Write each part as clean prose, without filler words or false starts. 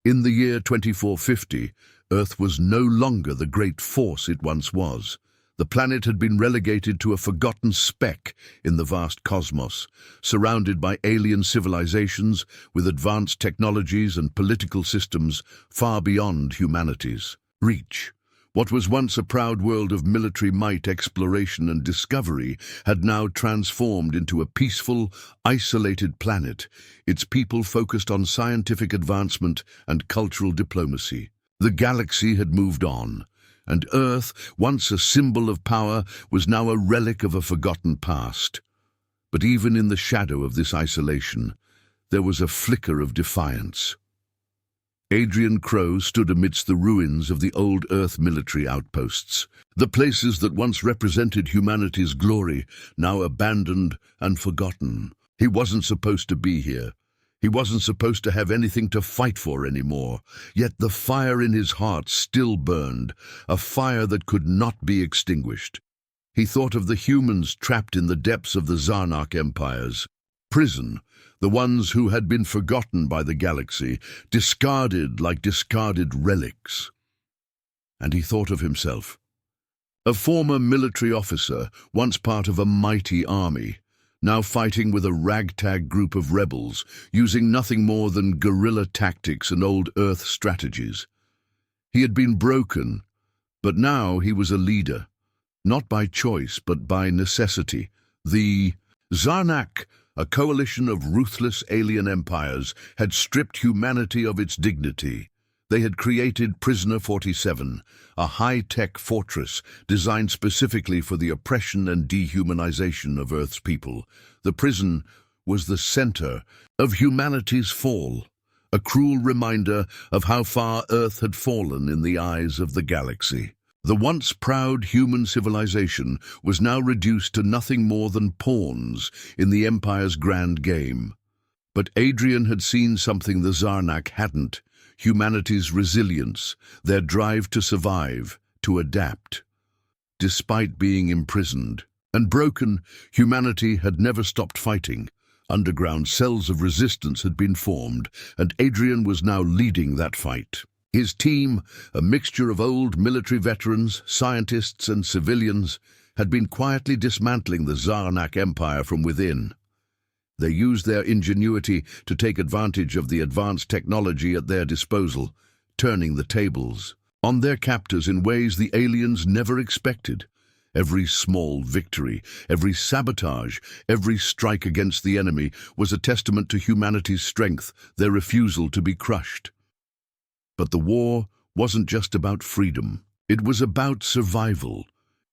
In the year 2450, Earth was no longer the great force it once was. The planet had been relegated to a forgotten speck in the vast cosmos, surrounded by alien civilizations with advanced technologies and political systems far beyond humanity's reach. What was once a proud world of military might, exploration, and discovery had now transformed into a peaceful, isolated planet, its people focused on scientific advancement and cultural diplomacy. The galaxy had moved on, and Earth, once a symbol of power, was now a relic of a forgotten past. But even in the shadow of this isolation, there was a flicker of defiance. Adrian Crow stood amidst the ruins of the old Earth military outposts, the places that once represented humanity's glory, now abandoned and forgotten. He wasn't supposed to be here. He wasn't supposed to have anything to fight for anymore, yet the fire in his heart still burned, a fire that could not be extinguished. He thought of the humans trapped in the depths of the Zarnak Empire's prison, the ones who had been forgotten by the galaxy, discarded like discarded relics. And he thought of himself, a former military officer, once part of a mighty army, now fighting with a ragtag group of rebels, using nothing more than guerrilla tactics and old Earth strategies. He had been broken, but now he was a leader, not by choice but by necessity. The Zarnak, a coalition of ruthless alien empires, had stripped humanity of its dignity. They had created Prisoner 47, a high-tech fortress designed specifically for the oppression and dehumanization of Earth's people. The prison was the center of humanity's fall, a cruel reminder of how far Earth had fallen in the eyes of the galaxy. The once proud human civilization was now reduced to nothing more than pawns in the Empire's grand game. But Adrian had seen something the Zarnak hadn't: humanity's resilience, their drive to survive, to adapt. Despite being imprisoned and broken, humanity had never stopped fighting. Underground cells of resistance had been formed, and Adrian was now leading that fight. His team, a mixture of old military veterans, scientists, and civilians, had been quietly dismantling the Zarnak Empire from within. They used their ingenuity to take advantage of the advanced technology at their disposal, turning the tables on their captors in ways the aliens never expected. Every small victory, every sabotage, every strike against the enemy was a testament to humanity's strength, their refusal to be crushed. But the war wasn't just about freedom. It was about survival.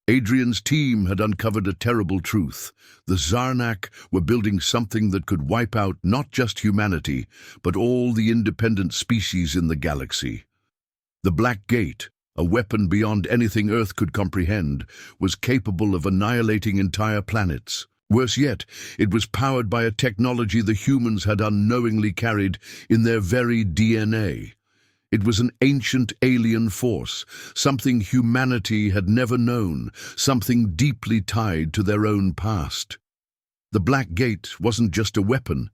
Adrian's team had uncovered a terrible truth. The Zarnak were building something that could wipe out not just humanity, but all the independent species in the galaxy. The Black Gate, a weapon beyond anything Earth could comprehend, was capable of annihilating entire planets. Worse yet, it was powered by a technology the humans had unknowingly carried in their very DNA. It was an ancient alien force, something humanity had never known, something deeply tied to their own past. The Black Gate wasn't just a weapon.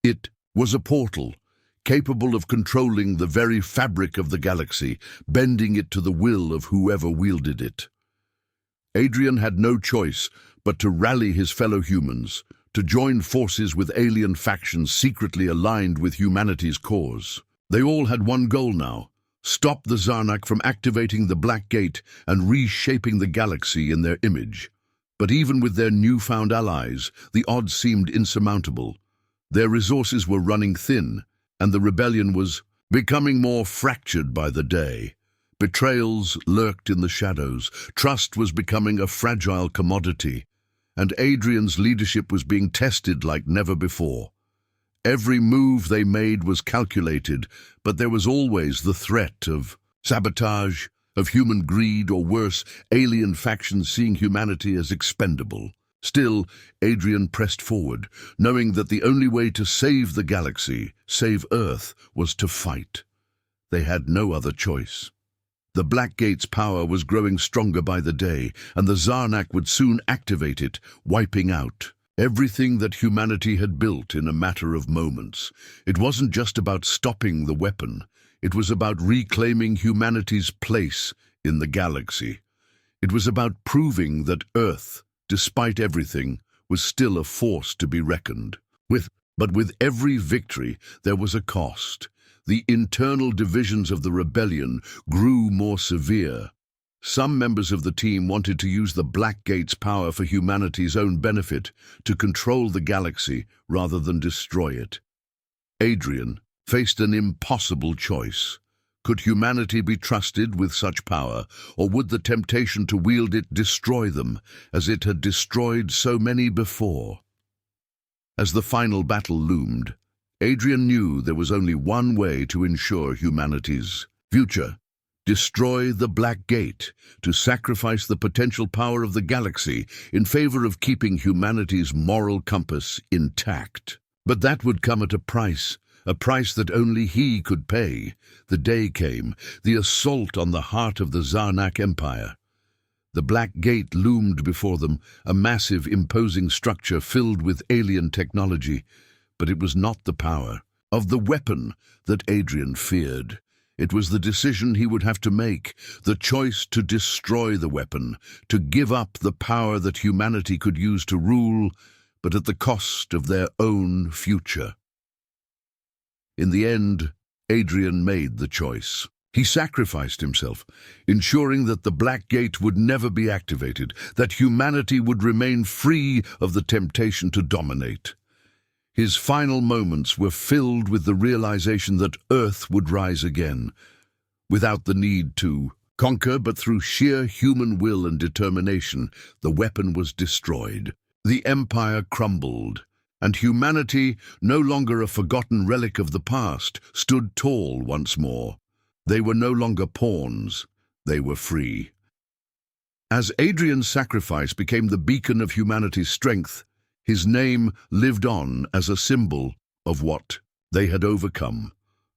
It was a portal, capable of controlling the very fabric of the galaxy, bending it to the will of whoever wielded it. Adrian had no choice but to rally his fellow humans, to join forces with alien factions secretly aligned with humanity's cause. They all had one goal now: stop the Zarnak from activating the Black Gate and reshaping the galaxy in their image. But even with their newfound allies, the odds seemed insurmountable. Their resources were running thin, and the rebellion was becoming more fractured by the day. Betrayals lurked in the shadows, trust was becoming a fragile commodity, and Adrian's leadership was being tested like never before. Every move they made was calculated, but there was always the threat of sabotage, of human greed, or worse, alien factions seeing humanity as expendable. Still, Adrian pressed forward, knowing that the only way to save the galaxy, save Earth, was to fight. They had no other choice. The Black Gate's power was growing stronger by the day, and the Zarnak would soon activate it, wiping out everything that humanity had built in a matter of moments. It wasn't just about stopping the weapon. It was about reclaiming humanity's place in the galaxy. It was about proving that Earth, despite everything, was still a force to be reckoned with. But with every victory, there was a cost. The internal divisions of the rebellion grew more severe. Some members of the team wanted to use the Black Gate's power for humanity's own benefit, to control the galaxy rather than destroy it. Adrian faced an impossible choice. Could humanity be trusted with such power, or would the temptation to wield it destroy them, as it had destroyed so many before? As the final battle loomed, Adrian knew there was only one way to ensure humanity's future: destroy the Black Gate, to sacrifice the potential power of the galaxy in favor of keeping humanity's moral compass intact. But that would come at a price that only he could pay. The day came, the assault on the heart of the Zarnak Empire. The Black Gate loomed before them, a massive, imposing structure filled with alien technology. But it was not the power of the weapon that Adrian feared. It was the decision he would have to make, the choice to destroy the weapon, to give up the power that humanity could use to rule, but at the cost of their own future. In the end, Adrian made the choice. He sacrificed himself, ensuring that the Black Gate would never be activated, that humanity would remain free of the temptation to dominate. His final moments were filled with the realization that Earth would rise again, without the need to conquer, but through sheer human will and determination. The weapon was destroyed. The Empire crumbled, and humanity, no longer a forgotten relic of the past, stood tall once more. They were no longer pawns, they were free. As Adrian's sacrifice became the beacon of humanity's strength, his name lived on as a symbol of what they had overcome,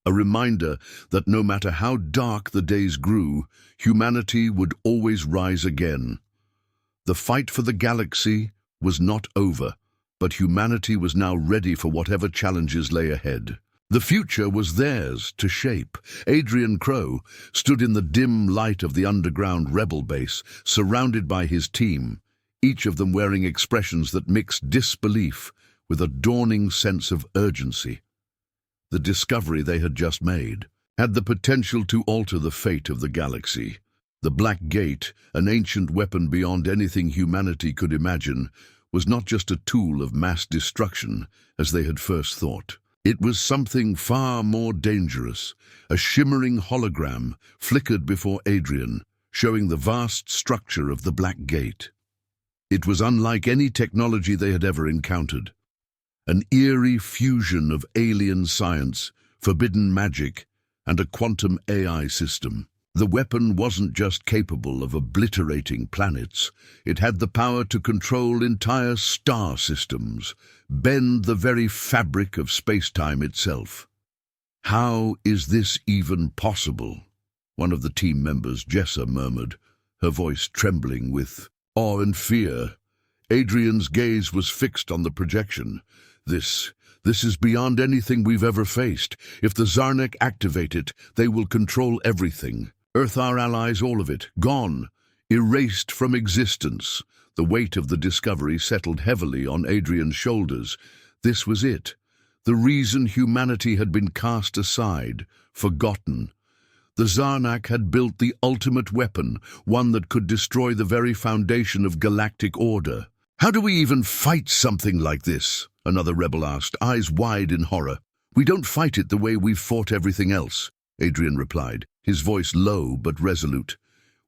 a reminder that no matter how dark the days grew, humanity would always rise again. The fight for the galaxy was not over, but humanity was now ready for whatever challenges lay ahead. The future was theirs to shape. Adrian Crow stood in the dim light of the underground rebel base, surrounded by his team, each of them wearing expressions that mixed disbelief with a dawning sense of urgency. The discovery they had just made had the potential to alter the fate of the galaxy. The Black Gate, an ancient weapon beyond anything humanity could imagine, was not just a tool of mass destruction, as they had first thought. It was something far more dangerous. A shimmering hologram flickered before Adrian, showing the vast structure of the Black Gate. It was unlike any technology they had ever encountered. An eerie fusion of alien science, forbidden magic, and a quantum AI system. The weapon wasn't just capable of obliterating planets. It had the power to control entire star systems, bend the very fabric of space-time itself. "How is this even possible?" one of the team members, Jessa, murmured, her voice trembling with awe and fear. Adrian's gaze was fixed on the projection. This is beyond anything we've ever faced. If the Zarnak activate it, they will control everything. Earth, our allies, all of it, gone, erased from existence. The weight of the discovery settled heavily on Adrian's shoulders. This was it. The reason humanity had been cast aside, forgotten. The Zarnak had built the ultimate weapon, one that could destroy the very foundation of galactic order. "How do we even fight something like this?" another rebel asked, eyes wide in horror. "We don't fight it the way we've fought everything else," Adrian replied, his voice low but resolute.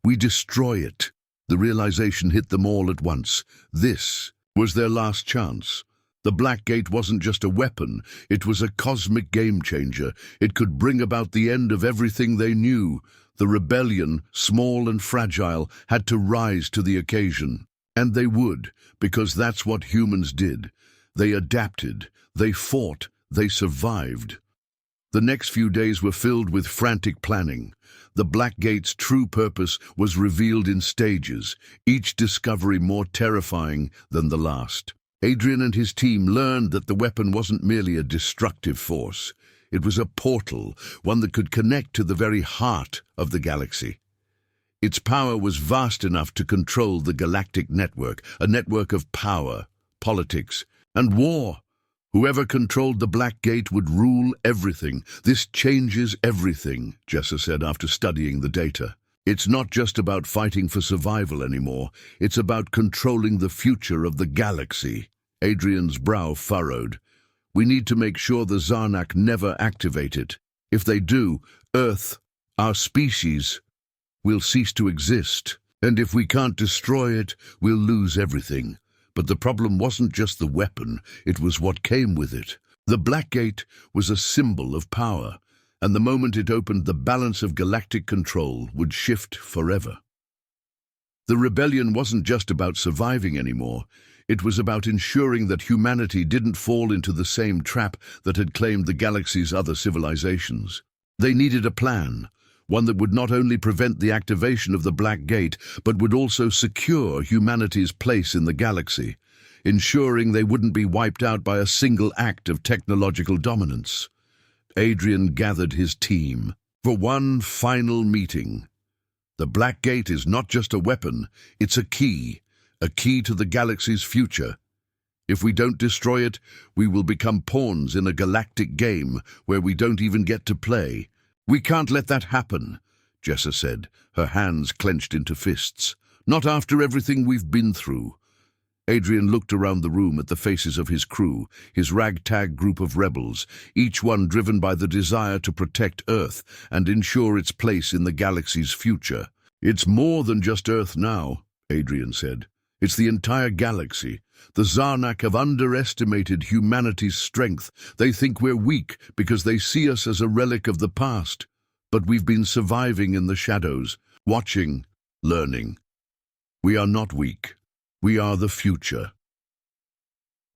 "We destroy it." The realization hit them all at once. This was their last chance. The Black Gate wasn't just a weapon, it was a cosmic game-changer. It could bring about the end of everything they knew. The rebellion, small and fragile, had to rise to the occasion. And they would, because that's what humans did. They adapted, they fought, they survived. The next few days were filled with frantic planning. The Black Gate's true purpose was revealed in stages, each discovery more terrifying than the last. Adrian and his team learned that the weapon wasn't merely a destructive force. It was a portal, one that could connect to the very heart of the galaxy. Its power was vast enough to control the galactic network, a network of power, politics, and war. Whoever controlled the Black Gate would rule everything. This changes everything, Jessa said after studying the data. It's not just about fighting for survival anymore. It's about controlling the future of the galaxy. Adrian's brow furrowed. We need to make sure the Zarnak never activate it. If they do, Earth, our species, will cease to exist. And if we can't destroy it, we'll lose everything. But the problem wasn't just the weapon, it was what came with it. The Black Gate was a symbol of power, and the moment it opened, the balance of galactic control would shift forever. The rebellion wasn't just about surviving anymore. It was about ensuring that humanity didn't fall into the same trap that had claimed the galaxy's other civilizations. They needed a plan, one that would not only prevent the activation of the Black Gate, but would also secure humanity's place in the galaxy, ensuring they wouldn't be wiped out by a single act of technological dominance. Adrian gathered his team for one final meeting. The Black Gate is not just a weapon, it's a key to the galaxy's future. If we don't destroy it, we will become pawns in a galactic game where we don't even get to play. We can't let that happen, Jessa said, her hands clenched into fists. Not after everything we've been through. Adrian looked around the room at the faces of his crew, his ragtag group of rebels, each one driven by the desire to protect Earth and ensure its place in the galaxy's future. It's more than just Earth now, Adrian said. It's the entire galaxy. The Zarnak have underestimated humanity's strength. They think we're weak because they see us as a relic of the past. But we've been surviving in the shadows, watching, learning. We are not weak. We are the future.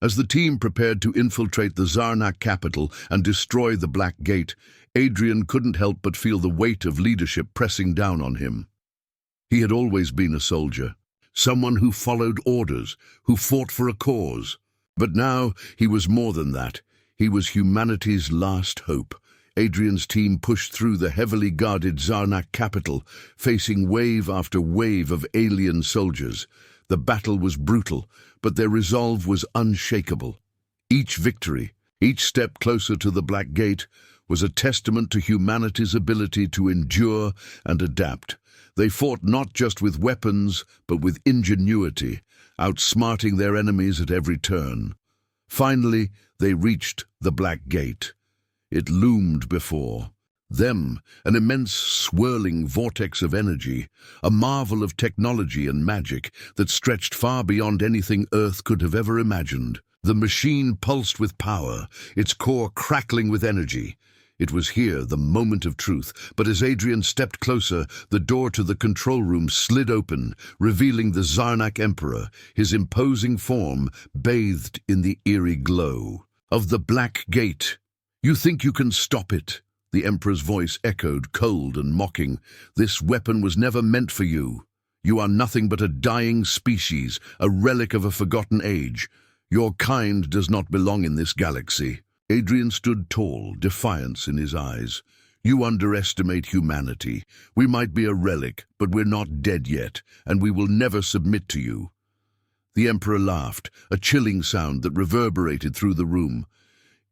As the team prepared to infiltrate the Zarnak capital and destroy the Black Gate, Adrian couldn't help but feel the weight of leadership pressing down on him. He had always been a soldier. Someone who followed orders, who fought for a cause. But now he was more than that. He was humanity's last hope. Adrian's team pushed through the heavily guarded Zarnak capital, facing wave after wave of alien soldiers. The battle was brutal, but their resolve was unshakable. Each victory, each step closer to the Black Gate, was a testament to humanity's ability to endure and adapt. They fought not just with weapons, but with ingenuity, outsmarting their enemies at every turn. Finally, they reached the Black Gate. It loomed before them, an immense swirling vortex of energy, a marvel of technology and magic that stretched far beyond anything Earth could have ever imagined. The machine pulsed with power, its core crackling with energy. It was here, the moment of truth, but as Adrian stepped closer, the door to the control room slid open, revealing the Zarnak Emperor, his imposing form bathed in the eerie glow of the Black Gate. "You think you can stop it?" The Emperor's voice echoed, cold and mocking. "This weapon was never meant for you. You are nothing but a dying species, a relic of a forgotten age. Your kind does not belong in this galaxy." Adrian stood tall, defiance in his eyes. "You underestimate humanity. We might be a relic, but we're not dead yet, and we will never submit to you." The Emperor laughed, a chilling sound that reverberated through the room.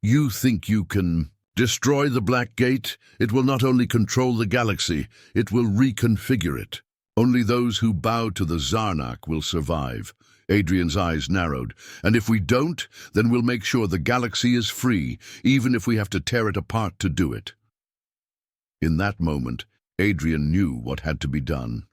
"You think you can destroy the Black Gate? It will not only control the galaxy, it will reconfigure it. Only those who bow to the Zarnak will survive." Adrian's eyes narrowed. "And if we don't, then we'll make sure the galaxy is free, even if we have to tear it apart to do it." In that moment, Adrian knew what had to be done.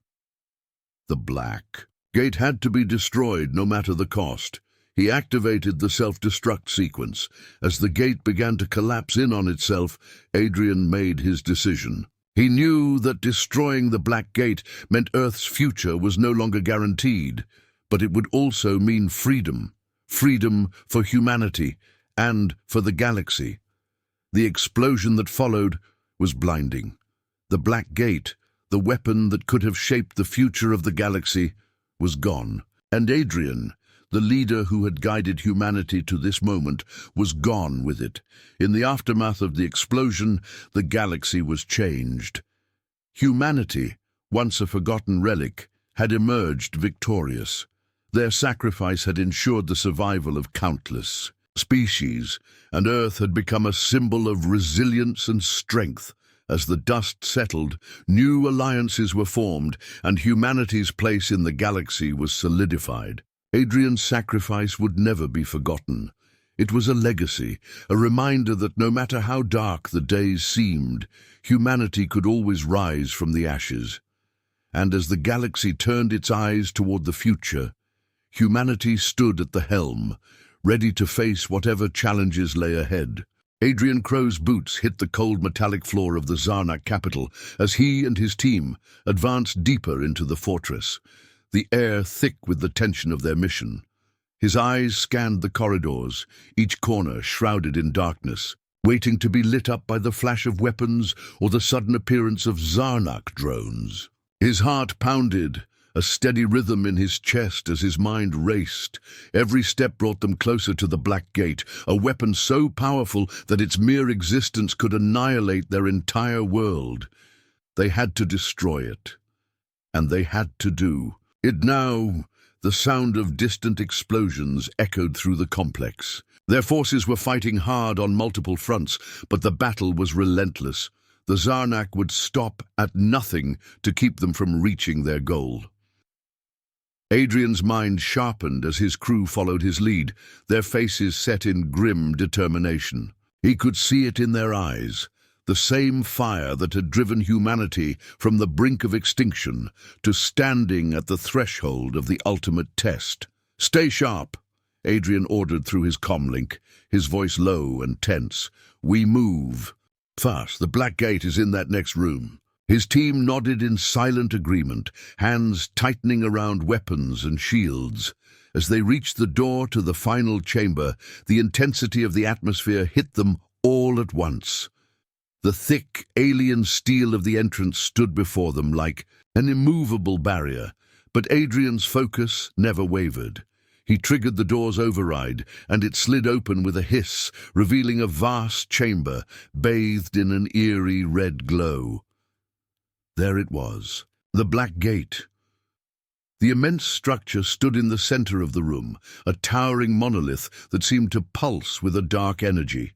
The Black Gate had to be destroyed no matter the cost. He activated the self-destruct sequence. As the gate began to collapse in on itself, Adrian made his decision. He knew that destroying the Black Gate meant Earth's future was no longer guaranteed, but it would also mean freedom. Freedom for humanity and for the galaxy. The explosion that followed was blinding. The Black Gate, the weapon that could have shaped the future of the galaxy, was gone. And Adrian, The leader who had guided humanity to this moment was gone with it. In the aftermath of the explosion, the galaxy was changed. Humanity, once a forgotten relic, had emerged victorious. Their sacrifice had ensured the survival of countless species, and Earth had become a symbol of resilience and strength. As the dust settled, new alliances were formed, and humanity's place in the galaxy was solidified. Adrian's sacrifice would never be forgotten. It was a legacy, a reminder that no matter how dark the days seemed, humanity could always rise from the ashes. And as the galaxy turned its eyes toward the future, humanity stood at the helm, ready to face whatever challenges lay ahead. Adrian Crow's boots hit the cold metallic floor of the Zarnak capital as he and his team advanced deeper into the fortress, the air thick with the tension of their mission. His eyes scanned the corridors, each corner shrouded in darkness, waiting to be lit up by the flash of weapons or the sudden appearance of Zarnak drones. His heart pounded, a steady rhythm in his chest as his mind raced. Every step brought them closer to the Black Gate, a weapon so powerful that its mere existence could annihilate their entire world. They had to destroy it, and they had to do it now. The sound of distant explosions echoed through the complex. Their forces were fighting hard on multiple fronts, but the battle was relentless. The Zarnak would stop at nothing to keep them from reaching their goal. Adrian's mind sharpened as his crew followed his lead, their faces set in grim determination. He could see it in their eyes, the same fire that had driven humanity from the brink of extinction to standing at the threshold of the ultimate test. "Stay sharp," Adrian ordered through his comlink, his voice low and tense. "We move fast. The Black Gate is in that next room." His team nodded in silent agreement, hands tightening around weapons and shields. As they reached the door to the final chamber, the intensity of the atmosphere hit them all at once. The thick, alien steel of the entrance stood before them like an immovable barrier, but Adrian's focus never wavered. He triggered the door's override, and it slid open with a hiss, revealing a vast chamber bathed in an eerie red glow. There it was, the Black Gate. The immense structure stood in the center of the room, a towering monolith that seemed to pulse with a dark energy.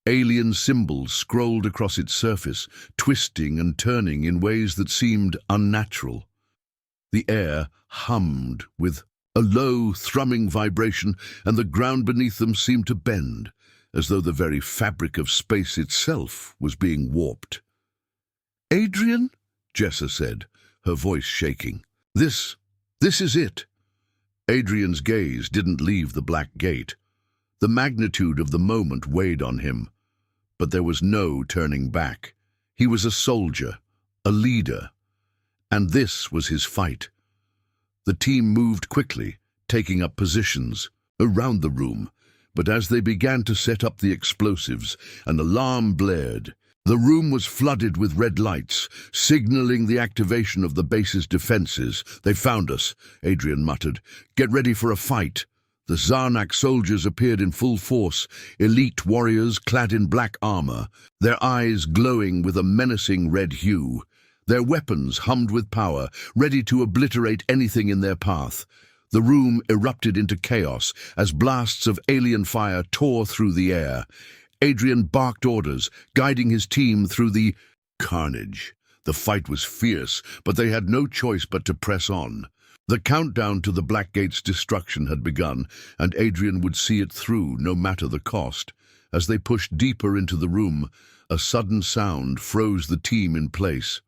Alien symbols scrolled across its surface, twisting and turning in ways that seemed unnatural. The air hummed with a low, thrumming vibration, and the ground beneath them seemed to bend, as though the very fabric of space itself was being warped. "Adrian?" Jessa said, her voice shaking. This is it." Adrian's gaze didn't leave the Black Gate. The magnitude of the moment weighed on him, but there was no turning back. He was a soldier, a leader, and this was his fight. The team moved quickly, taking up positions around the room, but as they began to set up the explosives, an alarm blared. The room was flooded with red lights, signaling the activation of the base's defenses. "They found us," Adrian muttered. "Get ready for a fight." The Zarnak soldiers appeared in full force, elite warriors clad in black armor, their eyes glowing with a menacing red hue. Their weapons hummed with power, ready to obliterate anything in their path. The room erupted into chaos as blasts of alien fire tore through the air. Adrian barked orders, guiding his team through the carnage. The fight was fierce, but they had no choice but to press on. The countdown to the Black Gate's destruction had begun, and Adrian would see it through, no matter the cost. As they pushed deeper into the room, a sudden sound froze the team in place.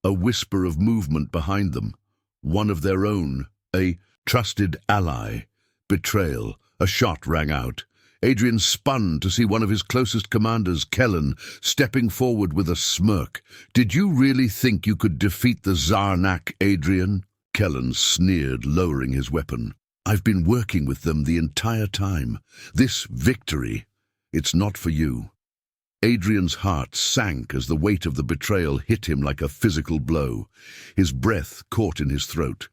A whisper of movement behind them, one of their own, a trusted ally. Betrayal. A shot rang out. Adrian spun to see one of his closest commanders, Kellen, stepping forward with a smirk. "Did you really think you could defeat the Zarnak, Adrian?" Kellen sneered, lowering his weapon. "I've been working with them the entire time. This victory, it's not for you." Adrian's heart sank as the weight of the betrayal hit him like a physical blow. His breath caught in his throat.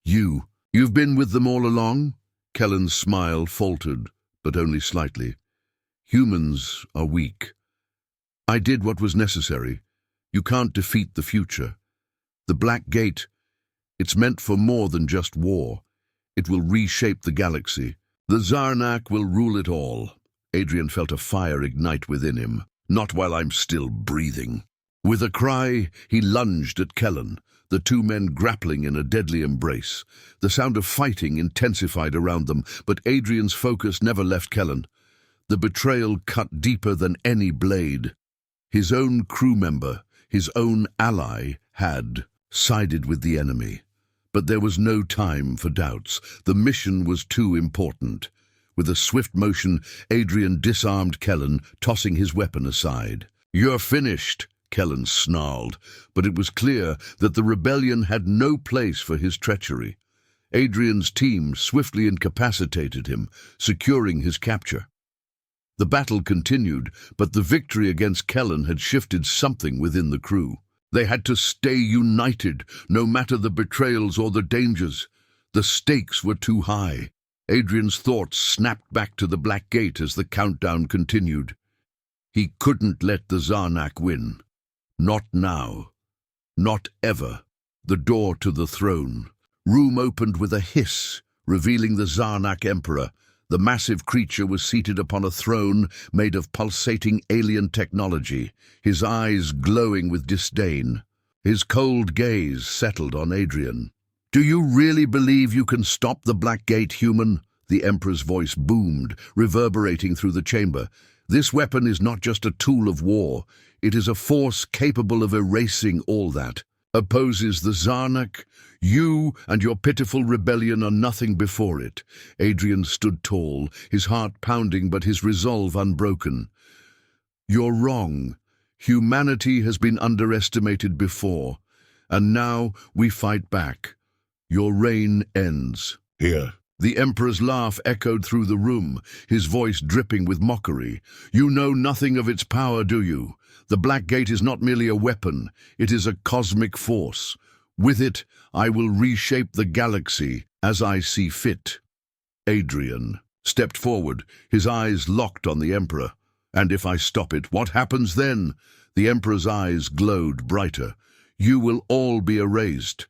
You've been with them all along?" Kellen's smile faltered, but only slightly. Humans are weak. I did what was necessary. You can't defeat the future. The Black Gate, it's meant for more than just war. It will reshape the galaxy. The Zarnak will rule it all. Adrian felt a fire ignite within him. Not while I'm still breathing. With a cry, he lunged at Kellen, the two men grappling in a deadly embrace. The sound of fighting intensified around them, but Adrian's focus never left Kellen. The betrayal cut deeper than any blade. His own crew member, his own ally, had sided with the enemy. But there was no time for doubts. The mission was too important. With a swift motion, Adrian disarmed Kellen, tossing his weapon aside. "You're finished," Kellen snarled, but it was clear that the rebellion had no place for his treachery. Adrian's team swiftly incapacitated him, securing his capture. The battle continued, but the victory against Kellen had shifted something within the crew. They had to stay united, no matter the betrayals or the dangers. The stakes were too high. Adrian's thoughts snapped back to the Black Gate as the countdown continued. He couldn't let the Zarnak win. Not now. Not ever. The door to the throne. Room opened with a hiss, revealing the Zarnak Emperor. The massive creature was seated upon a throne made of pulsating alien technology, his eyes glowing with disdain. His cold gaze settled on Adrian. "Do you really believe you can stop the Black Gate, human?" The Emperor's voice boomed, reverberating through the chamber. "This weapon is not just a tool of war. It is a force capable of erasing all that. Opposes the Zarnak? You and your pitiful rebellion are nothing before it." Adrian stood tall, his heart pounding but his resolve unbroken. "You're wrong. Humanity has been underestimated before, and now we fight back. Your reign ends here." The Emperor's laugh echoed through the room, his voice dripping with mockery. "You know nothing of its power, do you? The Black Gate is not merely a weapon, it is a cosmic force. With it, I will reshape the galaxy as I see fit." Adrian stepped forward, his eyes locked on the Emperor. "And if I stop it, what happens then?" The Emperor's eyes glowed brighter. "You will all be erased.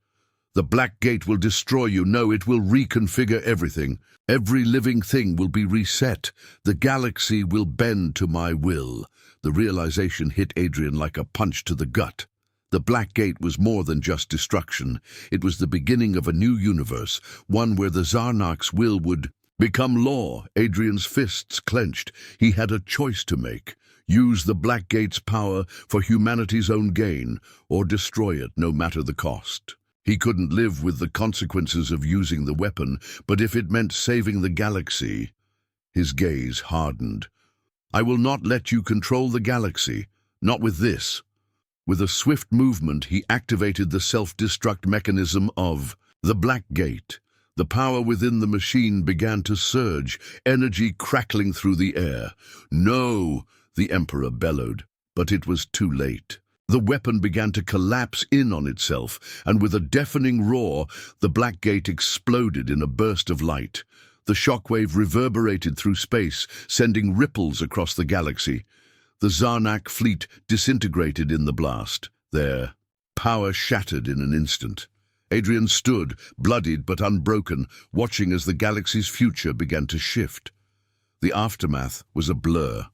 The Black Gate will destroy you. No, it will reconfigure everything. Every living thing will be reset. The galaxy will bend to my will." The realization hit Adrian like a punch to the gut. The Black Gate was more than just destruction. It was the beginning of a new universe, one where the Zarnak's will would become law. Adrian's fists clenched. He had a choice to make. Use the Black Gate's power for humanity's own gain, or destroy it no matter the cost. He couldn't live with the consequences of using the weapon, but if it meant saving the galaxy, his gaze hardened. "I will not let you control the galaxy, not with this." With a swift movement, he activated the self-destruct mechanism of the Black Gate. The power within the machine began to surge, energy crackling through the air. "No!" the Emperor bellowed, but it was too late. The weapon began to collapse in on itself, and with a deafening roar, the Black Gate exploded in a burst of light. The shockwave reverberated through space, sending ripples across the galaxy. The Zarnak fleet disintegrated in the blast. Their power shattered in an instant. Adrian stood, bloodied but unbroken, watching as the galaxy's future began to shift. The aftermath was a blur.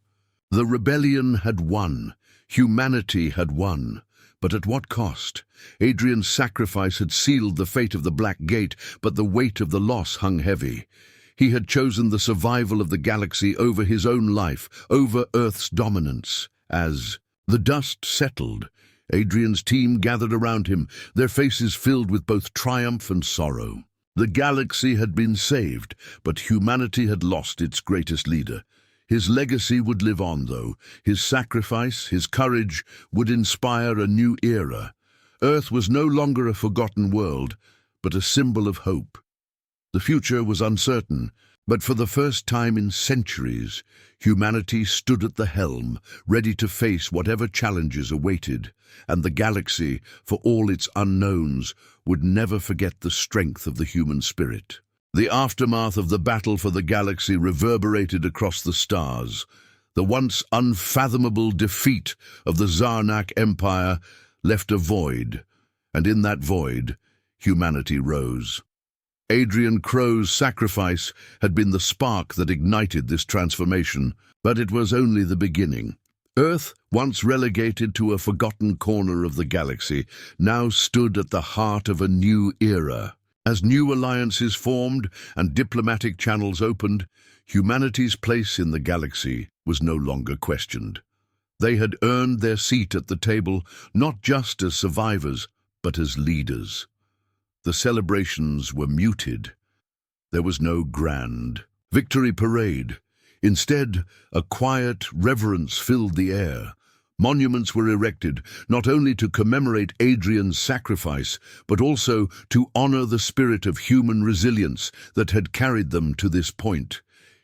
The rebellion had won. Humanity had won. But at what cost? Adrian's sacrifice had sealed the fate of the Black Gate, but the weight of the loss hung heavy. He had chosen the survival of the galaxy over his own life, over Earth's dominance. As the dust settled, Adrian's team gathered around him, their faces filled with both triumph and sorrow. The galaxy had been saved, but humanity had lost its greatest leader. His legacy would live on, though. His sacrifice, his courage, would inspire a new era. Earth was no longer a forgotten world, but a symbol of hope. The future was uncertain, but for the first time in centuries, humanity stood at the helm, ready to face whatever challenges awaited, and the galaxy, for all its unknowns, would never forget the strength of the human spirit. The aftermath of the battle for the galaxy reverberated across the stars. The once unfathomable defeat of the Zarnak Empire left a void, and in that void, humanity rose. Adrian Crow's sacrifice had been the spark that ignited this transformation, but it was only the beginning. Earth, once relegated to a forgotten corner of the galaxy, now stood at the heart of a new era. As new alliances formed and diplomatic channels opened, humanity's place in the galaxy was no longer questioned. They had earned their seat at the table, not just as survivors, but as leaders. The celebrations were muted. There was no grand victory parade. Instead, a quiet reverence filled the air. Monuments were erected, not only to commemorate Adrian's sacrifice, but also to honor the spirit of human resilience that had carried them to this point.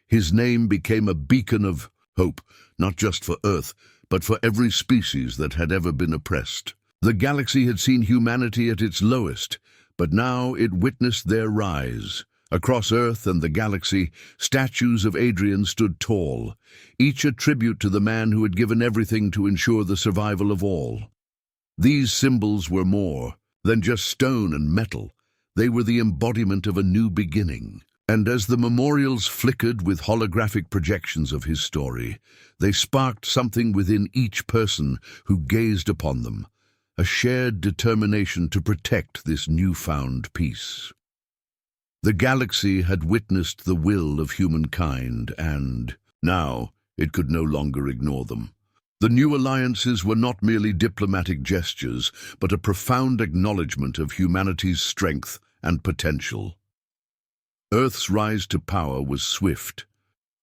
His name became a beacon of hope, not just for Earth, but for every species that had ever been oppressed. The galaxy had seen humanity at its lowest, but now it witnessed their rise. Across Earth and the galaxy, statues of Adrian stood tall, each a tribute to the man who had given everything to ensure the survival of all. These symbols were more than just stone and metal. They were the embodiment of a new beginning. And as the memorials flickered with holographic projections of his story, they sparked something within each person who gazed upon them, a shared determination to protect this newfound peace. The galaxy had witnessed the will of humankind, and now it could no longer ignore them. The new alliances were not merely diplomatic gestures, but a profound acknowledgement of humanity's strength and potential. Earth's rise to power was swift,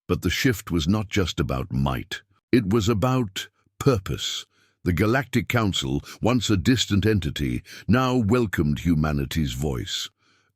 but the shift was not just about might. It was about purpose. The Galactic Council, once a distant entity, now welcomed humanity's voice.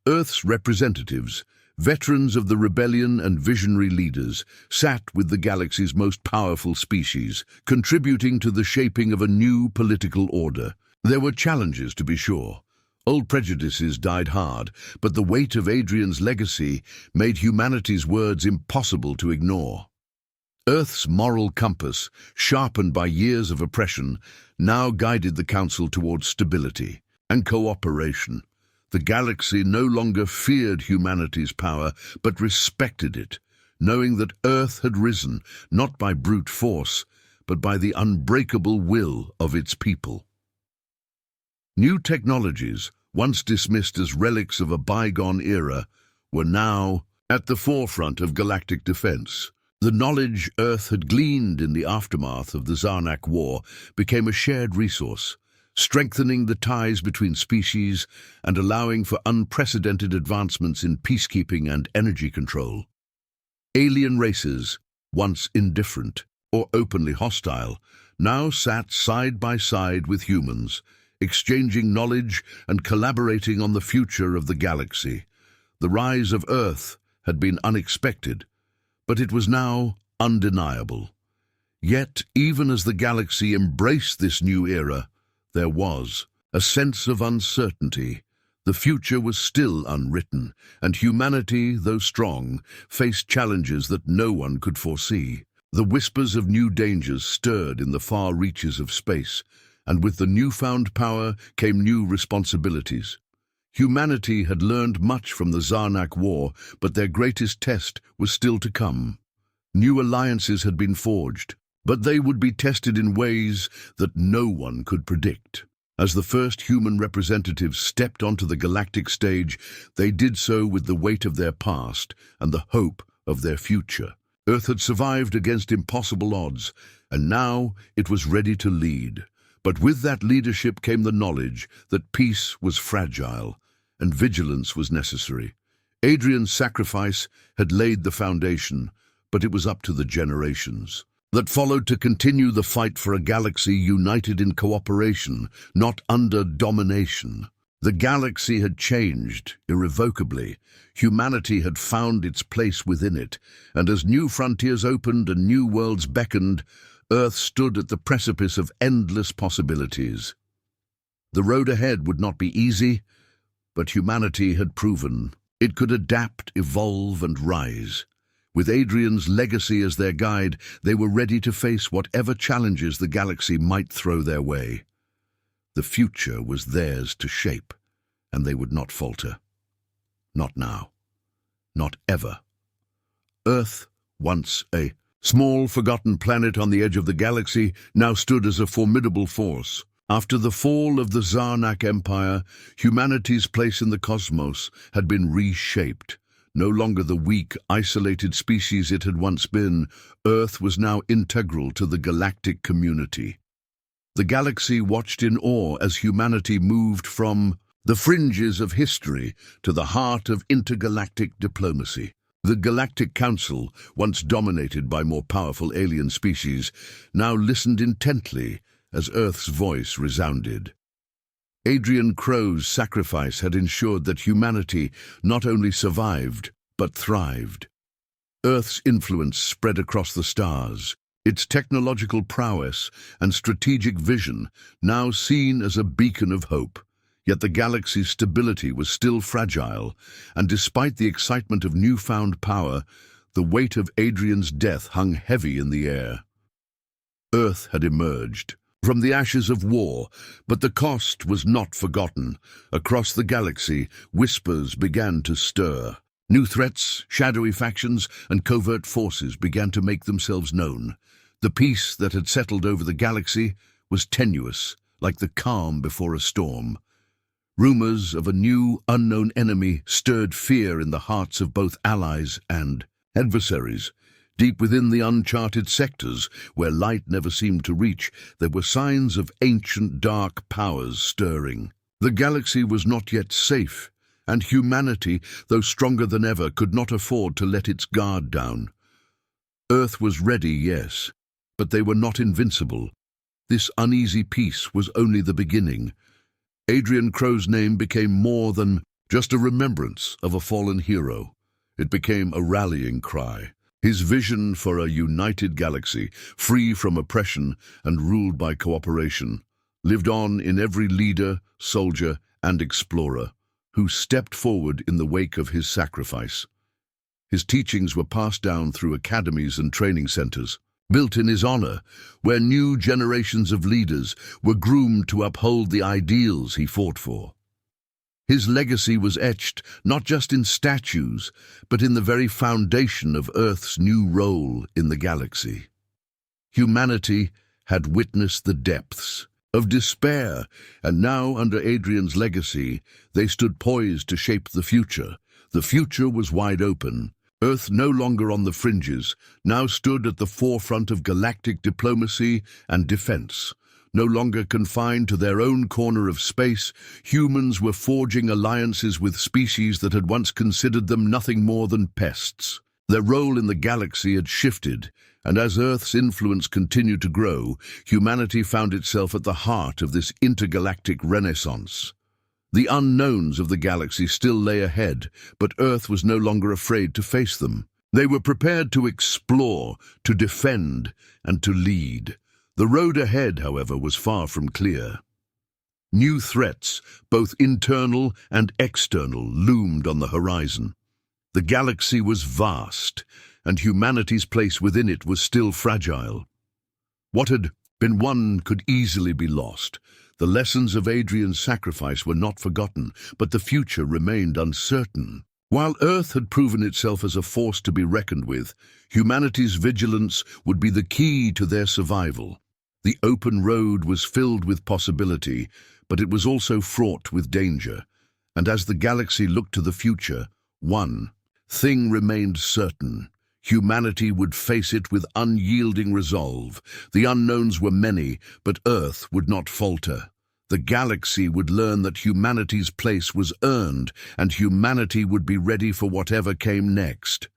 Earth's representatives, veterans of the rebellion and visionary leaders, sat with the galaxy's most powerful species, contributing to the shaping of a new political order. There were challenges, to be sure. Old prejudices died hard, but the weight of Adrian's legacy made humanity's words impossible to ignore. Earth's moral compass, sharpened by years of oppression, now guided the Council towards stability and cooperation. The galaxy no longer feared humanity's power, but respected it, knowing that Earth had risen, not by brute force, but by the unbreakable will of its people. New technologies, once dismissed as relics of a bygone era, were now at the forefront of galactic defense. The knowledge Earth had gleaned in the aftermath of the Zarnak War became a shared resource, strengthening the ties between species and allowing for unprecedented advancements in peacekeeping and energy control. Alien races, once indifferent or openly hostile, now sat side by side with humans, exchanging knowledge and collaborating on the future of the galaxy. The rise of Earth had been unexpected, but it was now undeniable. Yet, even as the galaxy embraced this new era, there was a sense of uncertainty. The future was still unwritten, and humanity, though strong, faced challenges that no one could foresee. The whispers of new dangers stirred in the far reaches of space, and with the newfound power came new responsibilities. Humanity had learned much from the Zarnak War, but their greatest test was still to come. New alliances had been forged, but they would be tested in ways that no one could predict. As the first human representatives stepped onto the galactic stage, they did so with the weight of their past and the hope of their future. Earth had survived against impossible odds, and now it was ready to lead. But with that leadership came the knowledge that peace was fragile and vigilance was necessary. Adrian's sacrifice had laid the foundation, but it was up to the generations that followed to continue the fight for a galaxy united in cooperation, not under domination. The galaxy had changed irrevocably. Humanity had found its place within it, and as new frontiers opened and new worlds beckoned, Earth stood at the precipice of endless possibilities. The road ahead would not be easy, but humanity had proven It could adapt, evolve, and rise. With Adrian's legacy as their guide, they were ready to face whatever challenges the galaxy might throw their way. The future was theirs to shape, and they would not falter. Not now. Not ever. Earth, once a small, forgotten planet on the edge of the galaxy, now stood as a formidable force. After the fall of the Zarnak Empire, humanity's place in the cosmos had been reshaped. No longer the weak, isolated species it had once been, Earth was now integral to the galactic community. The galaxy watched in awe as humanity moved from the fringes of history to the heart of intergalactic diplomacy. The Galactic Council, once dominated by more powerful alien species, now listened intently as Earth's voice resounded. Admiral Krylos' sacrifice had ensured that humanity not only survived, but thrived. Earth's influence spread across the stars, its technological prowess and strategic vision now seen as a beacon of hope. Yet the galaxy's stability was still fragile, and despite the excitement of newfound power, the weight of Adrian's death hung heavy in the air. Earth had emerged from the ashes of war, but the cost was not forgotten. Across the galaxy, whispers began to stir. New threats, shadowy factions, and covert forces began to make themselves known. The peace that had settled over the galaxy was tenuous, like the calm before a storm. Rumors of a new, unknown enemy stirred fear in the hearts of both allies and adversaries. Deep within the uncharted sectors, where light never seemed to reach, there were signs of ancient dark powers stirring. The galaxy was not yet safe, and humanity, though stronger than ever, could not afford to let its guard down. Earth was ready, yes, but they were not invincible. This uneasy peace was only the beginning. Admiral Krylos' name became more than just a remembrance of a fallen hero. It became a rallying cry. His vision for a united galaxy, free from oppression and ruled by cooperation, lived on in every leader, soldier, and explorer who stepped forward in the wake of his sacrifice. His teachings were passed down through academies and training centers, built in his honor, where new generations of leaders were groomed to uphold the ideals he fought for. His legacy was etched not just in statues, but in the very foundation of Earth's new role in the galaxy. Humanity had witnessed the depths of despair, and now, under Adrian's legacy, they stood poised to shape the future. The future was wide open. Earth, no longer on the fringes, now stood at the forefront of galactic diplomacy and defense. No longer confined to their own corner of space, humans were forging alliances with species that had once considered them nothing more than pests. Their role in the galaxy had shifted, and as Earth's influence continued to grow, humanity found itself at the heart of this intergalactic renaissance. The unknowns of the galaxy still lay ahead, but Earth was no longer afraid to face them. They were prepared to explore, to defend, and to lead. The road ahead, however, was far from clear. New threats, both internal and external, loomed on the horizon. The galaxy was vast, and humanity's place within it was still fragile. What had been won could easily be lost. The lessons of Adrian's sacrifice were not forgotten, but the future remained uncertain. While Earth had proven itself as a force to be reckoned with, humanity's vigilance would be the key to their survival. The open road was filled with possibility, but it was also fraught with danger. And as the galaxy looked to the future, one thing remained certain. Humanity would face it with unyielding resolve. The unknowns were many, but Earth would not falter. The galaxy would learn that humanity's place was earned, and humanity would be ready for whatever came next.